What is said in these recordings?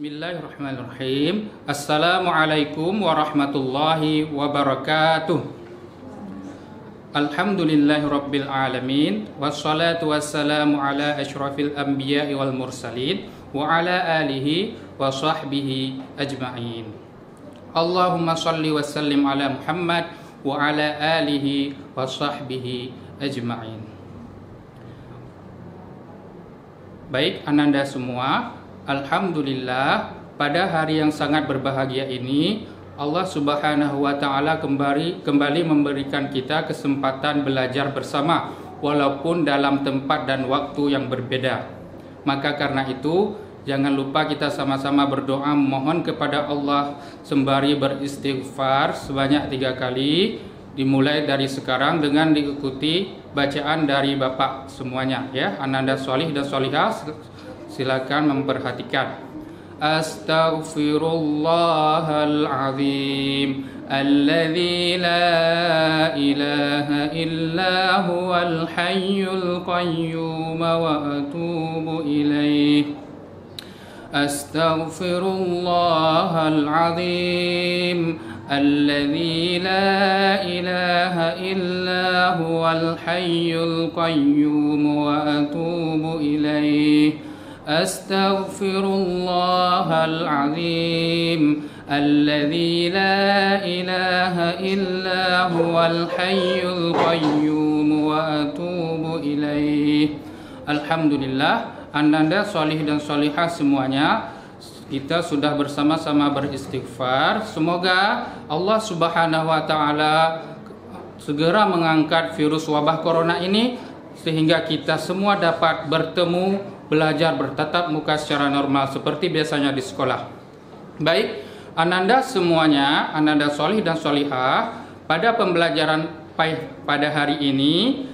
Bismillahirrahmanirrahim. Assalamualaikum warahmatullahi wabarakatuh. Alhamdulillahirabbil alamin wassalatu wassalamu ala asyrafil anbiya'i wal mursalin wa ala alihi wa sahbihi ajma'in. Allahumma shalli wa sallim ala Muhammad wa ala alihi wa sahbihi ajma'in. Baik ananda semua, alhamdulillah pada hari yang sangat berbahagia ini Allah Subhanahu wa taala kembali memberikan kita kesempatan belajar bersama walaupun dalam tempat dan waktu yang berbeda. Maka karena itu jangan lupa kita sama-sama berdoa mohon kepada Allah sembari beristighfar sebanyak 3 kali, dimulai dari sekarang dengan diikuti bacaan dari Bapak semuanya ya. Ananda sholih dan sholihah silakan memperhatikan. Astaghfirullahal azim alladzi la ilaha illa huwal hayyul qayyum wa atubu ilaih. Astaghfirullahal azim alladzi la ilaha illa huwal hayyul qayyum wa atubu ilaih. Astaghfirullahal azim alladzi la ilaha illa huwal hayyul qayyum wa atubu ilaih. Alhamdulillah, ananda sholih dan sholihah semuanya, kita sudah bersama-sama beristighfar. Semoga Allah Subhanahu wa taala segera mengangkat virus wabah corona ini sehingga kita semua dapat bertemu, belajar bertatap muka secara normal seperti biasanya di sekolah. Baik, ananda semuanya, ananda sholih dan sholihah, pada pembelajaran pada hari ini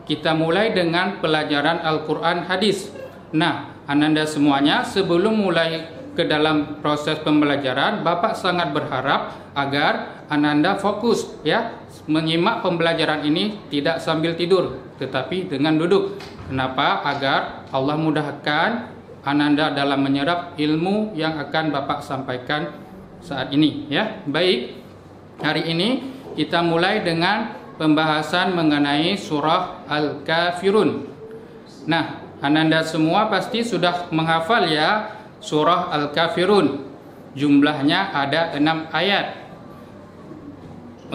kita mulai dengan pelajaran Al-Quran hadis. Nah, ananda semuanya, sebelum mulai ke dalam proses pembelajaran, Bapak sangat berharap agar ananda fokus ya, menyimak pembelajaran ini tidak sambil tidur, tetapi dengan duduk. Kenapa? Agar Allah mudahkan ananda dalam menyerap ilmu yang akan Bapak sampaikan saat ini ya. Baik, hari ini kita mulai dengan pembahasan mengenai surah Al-Kafirun. Nah, ananda semua pasti sudah menghafal ya surah Al-Kafirun. Jumlahnya ada 6 ayat.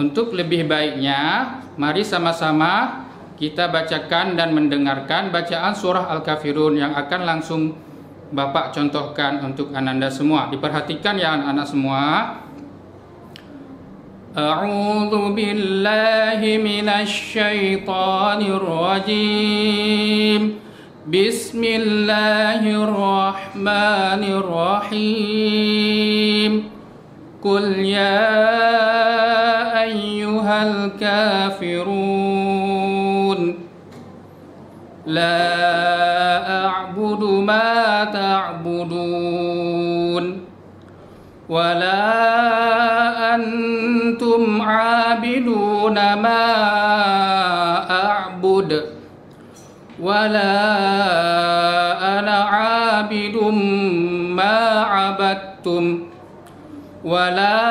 Untuk lebih baiknya, mari sama-sama kita bacakan dan mendengarkan bacaan surah Al-Kafirun yang akan langsung Bapak contohkan untuk ananda semua. Diperhatikan ya anak-anak semua. A'udzu billahi minasy syaithanir rajim. Bismillahirrahmanirrahim. Qul ya ayyuhal kafirun la a'budu ma ta'budun wa la antum 'abiduna ma a'bud wa la ana 'abidum ma 'abadtum wa la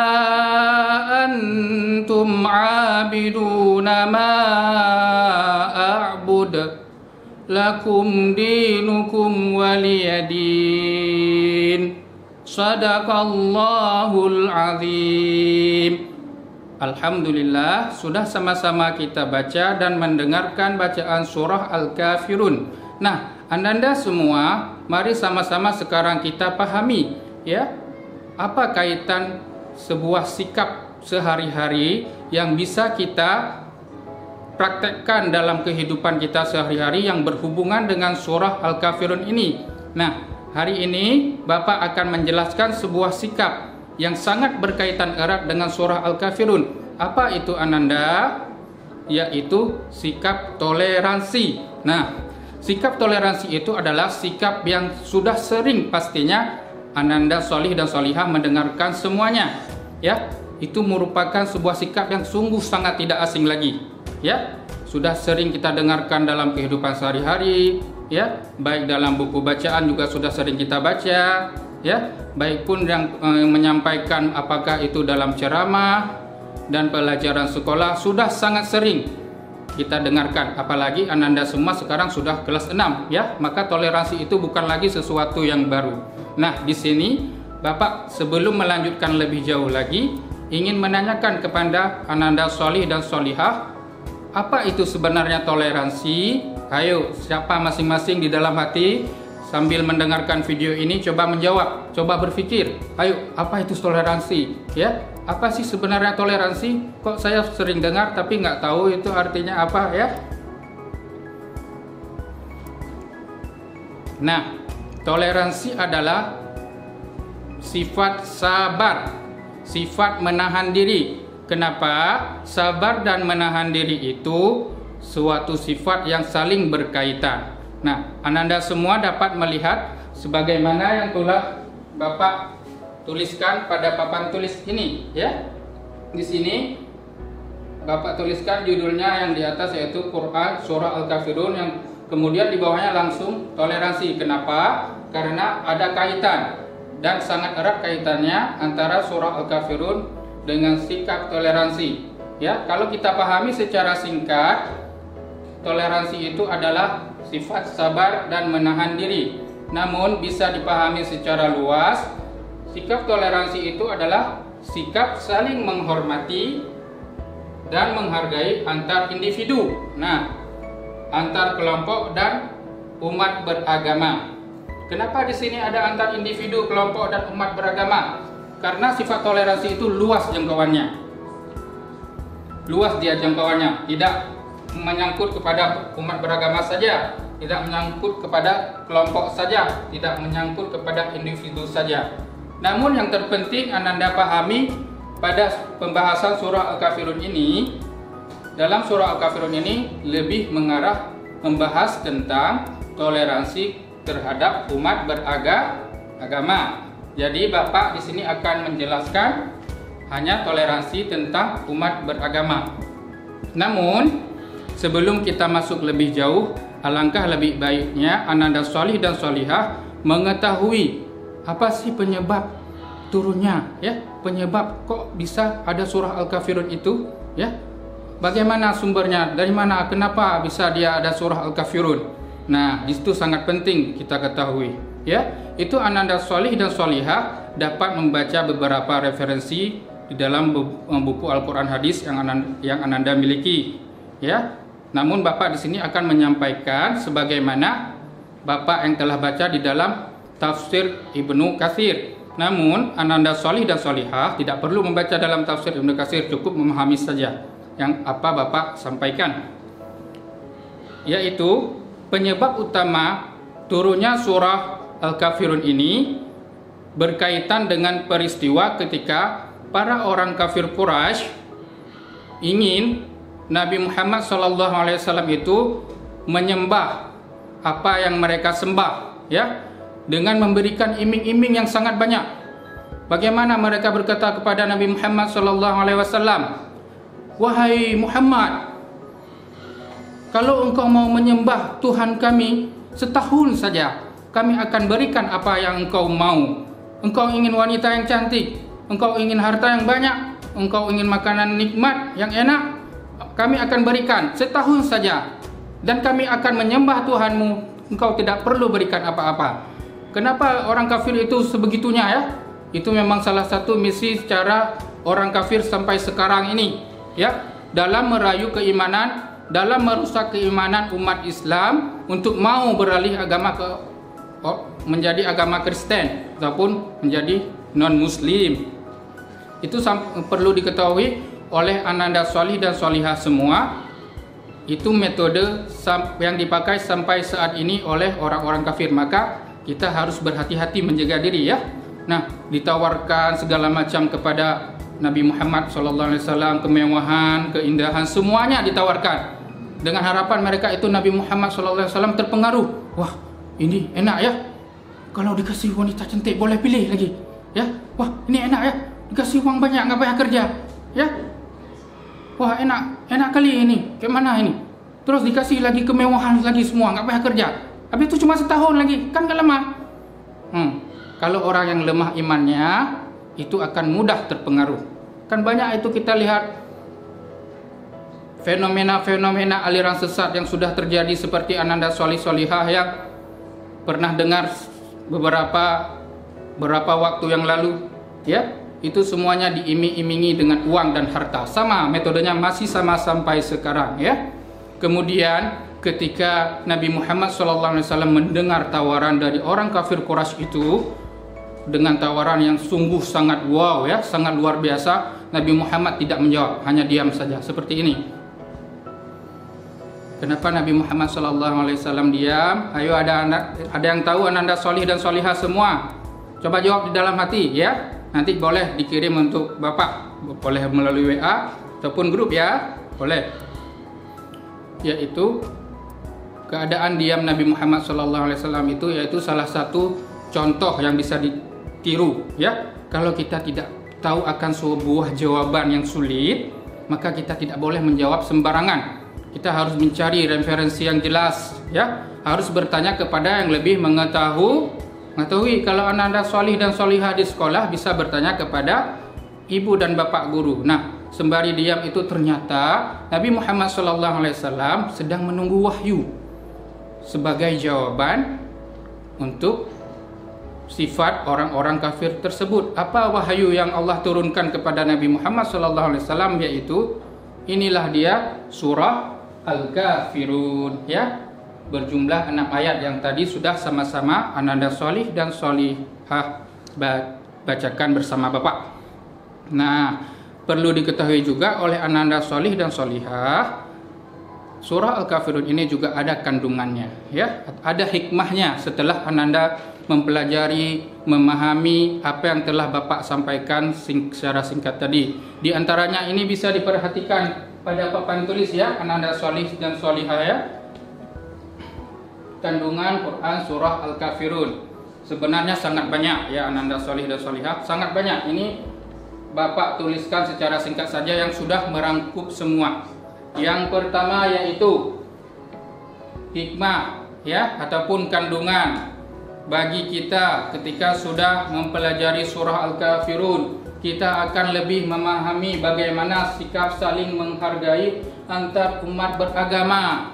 antum 'abiduna ma a'bud lakum dinukum waliyadin. Shadaqallahul azim. Alhamdulillah, sudah sama-sama kita baca dan mendengarkan bacaan surah Al-Kafirun. Nah, ananda semua, mari sama-sama sekarang kita pahami ya, apa kaitan sebuah sikap sehari-hari yang bisa kita praktekkan dalam kehidupan kita sehari-hari yang berhubungan dengan surah Al-Kafirun ini. Nah, hari ini Bapak akan menjelaskan sebuah sikap yang sangat berkaitan erat dengan surah Al-Kafirun. Apa itu ananda? Yaitu sikap toleransi. Nah, sikap toleransi itu adalah sikap yang sudah sering pastinya ananda sholih dan sholihah mendengarkan semuanya ya. Itu merupakan sebuah sikap yang sungguh sangat tidak asing lagi ya. Sudah sering kita dengarkan dalam kehidupan sehari-hari ya, baik dalam buku bacaan juga sudah sering kita baca ya, baik pun yang menyampaikan apakah itu dalam ceramah dan pelajaran sekolah sudah sangat sering kita dengarkan, apalagi Ananda semua sekarang sudah kelas 6 ya, maka toleransi itu bukan lagi sesuatu yang baru. Nah, di sini Bapak sebelum melanjutkan lebih jauh lagi ingin menanyakan kepada Ananda Sholih dan Sholihah, apa itu sebenarnya toleransi? Ayo, siapa masing-masing di dalam hati sambil mendengarkan video ini coba menjawab, coba berpikir. Ayo, apa itu toleransi? Ya, apa sih sebenarnya toleransi? Kok saya sering dengar tapi nggak tahu itu artinya apa ya? Nah, toleransi adalah sifat sabar, sifat menahan diri. Kenapa? Sabar dan menahan diri itu suatu sifat yang saling berkaitan. Nah, Ananda semua dapat melihat sebagaimana yang telah Bapak tuliskan pada papan tulis ini ya. Di sini Bapak tuliskan judulnya yang di atas yaitu Quran Surah Al-Kafirun, yang kemudian di bawahnya langsung toleransi. Kenapa? Karena ada kaitan dan sangat erat kaitannya antara Surah Al-Kafirun dengan sikap toleransi. Ya, kalau kita pahami secara singkat, toleransi itu adalah sifat sabar dan menahan diri. Namun bisa dipahami secara luas, sikap toleransi itu adalah sikap saling menghormati dan menghargai antar individu. Nah, antar kelompok dan umat beragama. Kenapa di sini ada antar individu, kelompok dan umat beragama? Karena sifat toleransi itu luas jangkauannya. Luas dia jangkauannya, tidak menyangkut kepada umat beragama saja, tidak menyangkut kepada kelompok saja, tidak menyangkut kepada individu saja. Namun yang terpenting Ananda pahami pada pembahasan surah Al-Kafirun ini, dalam surah Al-Kafirun ini lebih mengarah membahas tentang toleransi terhadap umat beragama. Jadi Bapak di sini akan menjelaskan hanya toleransi tentang umat beragama. Namun sebelum kita masuk lebih jauh, alangkah lebih baiknya Ananda Sholih dan Sholihah mengetahui apa sih penyebab turunnya ya, penyebab kok bisa ada surah Al-Kafirun itu ya. Bagaimana sumbernya? Dari mana? Kenapa bisa dia ada surah Al-Kafirun? Nah, itu sangat penting kita ketahui ya. Itu Ananda Sholih dan Sholihah dapat membaca beberapa referensi di dalam buku Al-Quran hadis yang Ananda miliki ya. Namun Bapak di sini akan menyampaikan sebagaimana Bapak yang telah baca di dalam tafsir Ibnu Katsir. Namun Ananda Sholih dan Sholihah tidak perlu membaca dalam tafsir Ibnu Katsir, cukup memahami saja yang apa Bapak sampaikan. Yaitu penyebab utama turunnya surah Al-Kafirun ini berkaitan dengan peristiwa ketika para orang kafir Quraisy ingin Nabi Muhammad SAW itu menyembah apa yang mereka sembah ya, dengan memberikan iming-iming yang sangat banyak. Bagaimana mereka berkata kepada Nabi Muhammad SAW, "Wahai Muhammad, kalau engkau mau menyembah Tuhan kami setahun saja, kami akan berikan apa yang engkau mau. Engkau ingin wanita yang cantik, engkau ingin harta yang banyak, engkau ingin makanan nikmat yang enak, kami akan berikan setahun saja, dan kami akan menyembah Tuhanmu. Engkau tidak perlu berikan apa-apa." Kenapa orang kafir itu sebegitunya ya? Itu memang salah satu misi secara orang kafir sampai sekarang ini ya, dalam merayu keimanan, dalam merusak keimanan umat Islam untuk mau beralih agama menjadi agama Kristen ataupun menjadi non-Muslim. Itu perlu diketahui oleh Ananda Sholih dan Sholihah semua. Itu metode yang dipakai sampai saat ini oleh orang-orang kafir. Maka kita harus berhati-hati menjaga diri ya. Nah, ditawarkan segala macam kepada Nabi Muhammad SAW, kemewahan, keindahan, semuanya ditawarkan dengan harapan mereka itu Nabi Muhammad SAW terpengaruh. Wah, ini enak ya, kalau dikasih wanita cantik boleh pilih lagi ya. Wah, ini enak ya, dikasih uang banyak nggak payah kerja ya. Wah, enak kali ini, kayak mana ini. Terus dikasih lagi kemewahan lagi semua, nggak payah kerja. Habis itu cuma setahun lagi, kan gak lama. Kalau orang yang lemah imannya, itu akan mudah terpengaruh. Kan banyak itu kita lihat fenomena-fenomena aliran sesat yang sudah terjadi, seperti Ananda Solih Solihah yang pernah dengar beberapa waktu yang lalu, ya. Itu semuanya diiming-imingi dengan uang dan harta. Sama metodenya, masih sama sampai sekarang, ya. Kemudian ketika Nabi Muhammad SAW mendengar tawaran dari orang kafir Quraisy itu dengan tawaran yang sungguh sangat wow, ya, sangat luar biasa, Nabi Muhammad tidak menjawab, hanya diam saja seperti ini. Kenapa Nabi Muhammad SAW diam? Ayo, ada yang tahu Ananda Solih dan Solihah semua? Coba jawab di dalam hati, ya. Nanti boleh dikirim untuk Bapak, boleh melalui WA ataupun grup, ya, boleh. Yaitu keadaan diam Nabi Muhammad SAW itu yaitu salah satu contoh yang bisa ditiru, ya. Kalau kita tidak tahu akan sebuah jawaban yang sulit, maka kita tidak boleh menjawab sembarangan. Kita harus mencari referensi yang jelas, ya. Harus bertanya kepada yang lebih mengetahui. Kalau Ananda Solih dan Solihah di sekolah, bisa bertanya kepada ibu dan bapak guru. Nah, sembari diam itu ternyata Nabi Muhammad SAW sedang menunggu wahyu sebagai jawaban untuk sifat orang-orang kafir tersebut. Apa wahyu yang Allah turunkan kepada Nabi Muhammad SAW? Yaitu inilah dia surah Al-Kafirun, ya, berjumlah 6 ayat yang tadi sudah sama-sama Ananda Solih dan Solihah bacakan bersama Bapak. Nah, perlu diketahui juga oleh Ananda Solih dan Solihah, surah Al-Kafirun ini juga ada kandungannya, ya, ada hikmahnya setelah Ananda mempelajari, memahami apa yang telah Bapak sampaikan secara singkat tadi. Di antaranya ini bisa diperhatikan pada papan tulis, ya, Ananda Solih dan Solihah, ya. Kandungan Quran surah Al-Kafirun sebenarnya sangat banyak, ya, Ananda Solih dan Solihah, sangat banyak. Ini Bapak tuliskan secara singkat saja yang sudah merangkup semua. Yang pertama yaitu hikmah, ya, ataupun kandungan bagi kita ketika sudah mempelajari surah Al-Kafirun. Kita akan lebih memahami bagaimana sikap saling menghargai antar umat beragama.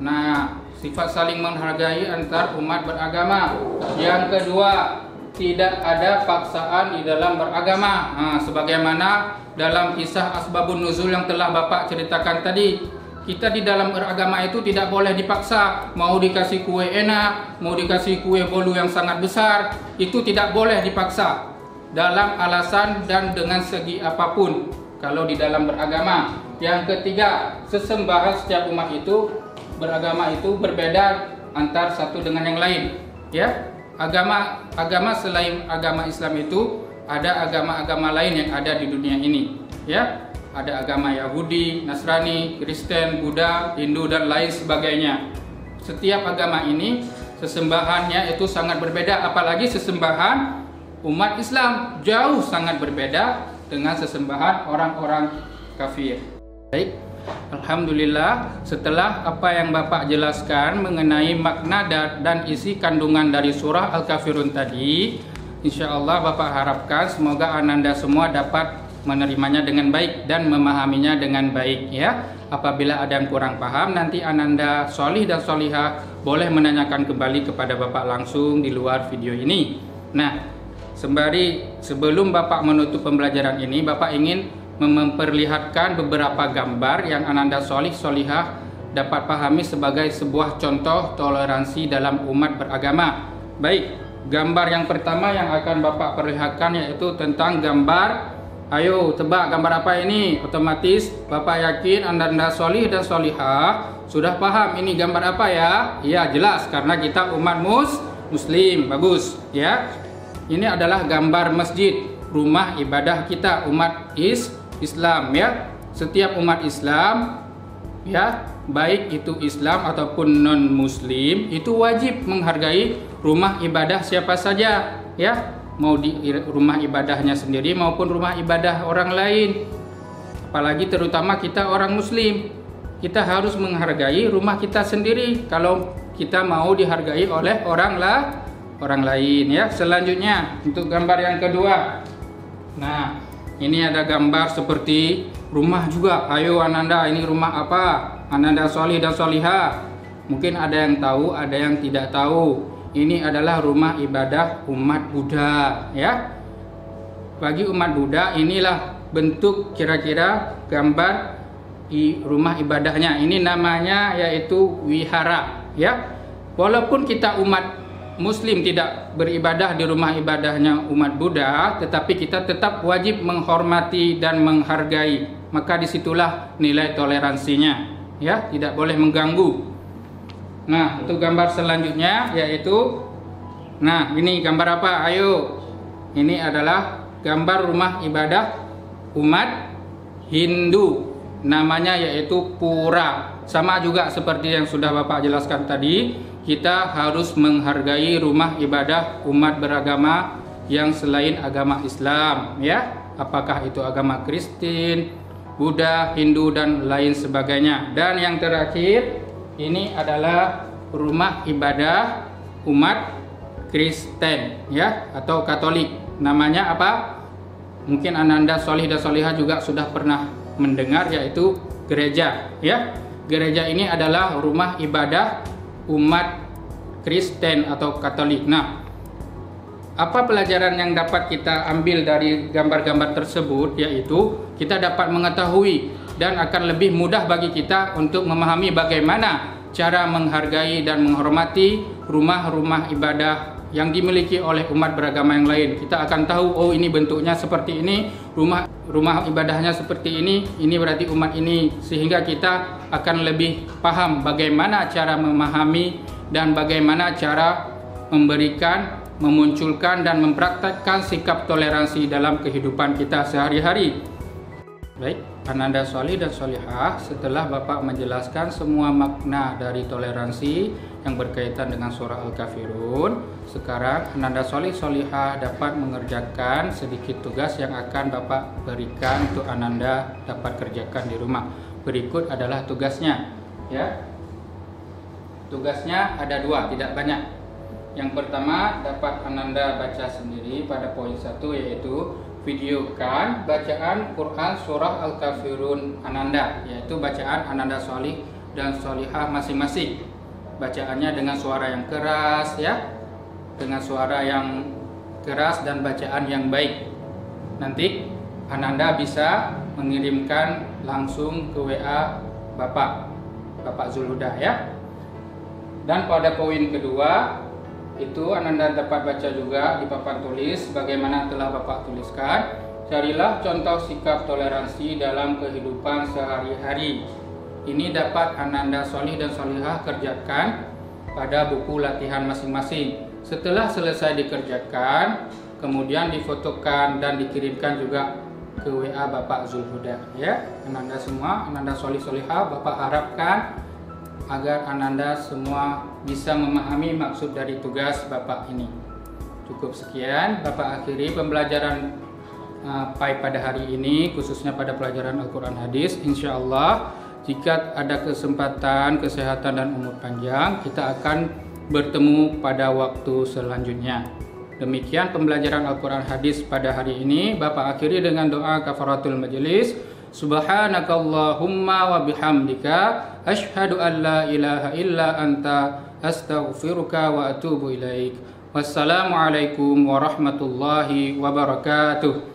Nah, sifat saling menghargai antar umat beragama. Yang kedua, tidak ada paksaan di dalam beragama. Nah, sebagaimana dalam kisah Asbabun Nuzul yang telah Bapak ceritakan tadi, kita di dalam beragama itu tidak boleh dipaksa. Mau dikasih kue enak, mau dikasih kue bolu yang sangat besar, itu tidak boleh dipaksa dalam alasan dan dengan segi apapun kalau di dalam beragama. Yang ketiga, sesembahan setiap umat itu beragama itu berbeda antar satu dengan yang lain, ya. Agama selain agama Islam itu ada agama-agama lain yang ada di dunia ini, ya. Ada agama Yahudi, Nasrani, Kristen, Buddha, Hindu dan lain sebagainya. Setiap agama ini sesembahannya itu sangat berbeda, apalagi sesembahan umat Islam jauh sangat berbeda dengan sesembahan orang-orang kafir. Baik, alhamdulillah, setelah apa yang Bapak jelaskan mengenai makna dan isi kandungan dari surah Al-Kafirun tadi, insya Allah Bapak harapkan semoga Ananda semua dapat menerimanya dengan baik dan memahaminya dengan baik, ya. Apabila ada yang kurang paham, nanti Ananda Solih dan Solihah boleh menanyakan kembali kepada Bapak langsung di luar video ini. Nah, sebelum Bapak menutup pembelajaran ini, Bapak ingin memperlihatkan beberapa gambar yang Ananda Solih Solihah dapat pahami sebagai sebuah contoh toleransi dalam umat beragama. Baik, gambar yang pertama yang akan Bapak perlihatkan yaitu tentang gambar. Ayo tebak gambar apa ini? Otomatis Bapak yakin Ananda Solih dan Solihah sudah paham ini gambar apa, ya? Iya, jelas karena kita umat muslim. Bagus, ya. Ini adalah gambar masjid, rumah ibadah kita umat Islam, ya. Setiap umat Islam, ya, baik itu Islam ataupun non muslim, itu wajib menghargai rumah ibadah siapa saja, ya. Mau di rumah ibadahnya sendiri maupun rumah ibadah orang lain. Apalagi terutama kita orang muslim, kita harus menghargai rumah kita sendiri kalau kita mau dihargai oleh orang orang lain ya. Selanjutnya untuk gambar yang kedua. Nah, ini ada gambar seperti rumah juga. Ayo Ananda, ini rumah apa? Ananda solih dan solihah. Mungkin ada yang tahu, ada yang tidak tahu. Ini adalah rumah ibadah umat Buddha ya. Bagi umat Buddha inilah bentuk kira-kira gambar rumah ibadahnya. Ini namanya yaitu wihara ya. Walaupun kita umat Muslim tidak beribadah di rumah ibadahnya umat Buddha, tetapi kita tetap wajib menghormati dan menghargai. Maka disitulah nilai toleransinya ya, tidak boleh mengganggu. Nah, untuk gambar selanjutnya yaitu, nah ini gambar apa? Ayo, ini adalah gambar rumah ibadah umat Hindu. Namanya yaitu pura. Sama juga seperti yang sudah Bapak jelaskan tadi, kita harus menghargai rumah ibadah umat beragama yang selain agama Islam ya. Apakah itu agama Kristen, Buddha, Hindu dan lain sebagainya. Dan yang terakhir, ini adalah rumah ibadah umat Kristen ya, atau Katolik. Namanya apa? Mungkin Ananda solih dan solihah juga sudah pernah mendengar, yaitu gereja ya. Gereja ini adalah rumah ibadah umat Kristen atau Katolik. Nah, apa pelajaran yang dapat kita ambil dari gambar-gambar tersebut? Yaitu kita dapat mengetahui dan akan lebih mudah bagi kita untuk memahami bagaimana cara menghargai dan menghormati rumah-rumah ibadah yang dimiliki oleh umat beragama yang lain. Kita akan tahu, oh ini bentuknya seperti ini, rumah ibadahnya seperti ini berarti umat ini, sehingga kita akan lebih paham bagaimana cara memahami dan bagaimana cara memberikan, memunculkan dan mempraktekkan sikap toleransi dalam kehidupan kita sehari-hari. Baik, Ananda solih dan solihah, setelah Bapak menjelaskan semua makna dari toleransi yang berkaitan dengan surah Al-Kafirun, sekarang Ananda solih solihah dapat mengerjakan sedikit tugas yang akan Bapak berikan untuk Ananda dapat kerjakan di rumah. Berikut adalah tugasnya ya. Tugasnya ada dua, tidak banyak. Yang pertama dapat Ananda baca sendiri pada poin 1, yaitu videokan bacaan Quran surah Al-Kafirun Ananda, yaitu bacaan Ananda solih dan solihah masing-masing. Bacaannya dengan suara yang keras ya, dengan suara yang keras dan bacaan yang baik. Nanti Ananda bisa mengirimkan langsung ke WA Bapak Zulhuda ya. Dan pada poin kedua itu Ananda dapat baca juga di papan tulis bagaimana telah Bapak tuliskan. Carilah contoh sikap toleransi dalam kehidupan sehari-hari. Ini dapat Ananda solih dan solihah kerjakan pada buku latihan masing-masing. Setelah selesai dikerjakan, kemudian difotokan dan dikirimkan juga ke WA Bapak Zulhuda ya. Ananda semua, Ananda solih solihah, Bapak harapkan agar Ananda semua bisa memahami maksud dari tugas Bapak ini. Cukup sekian Bapak akhiri pembelajaran PAI pada hari ini, khususnya pada pelajaran Al-Quran Hadis. Insya Allah jika ada kesempatan, kesehatan dan umur panjang, kita akan bertemu pada waktu selanjutnya. Demikian pembelajaran Al-Quran Hadis pada hari ini. Bapak akhiri dengan doa kafaratul majelis. Subhanakallahumma wa bihamdika asyhadu an la ilaha illa anta astaghfiruka wa atubu ilaik. Wassalamualaikum warahmatullahi wabarakatuh.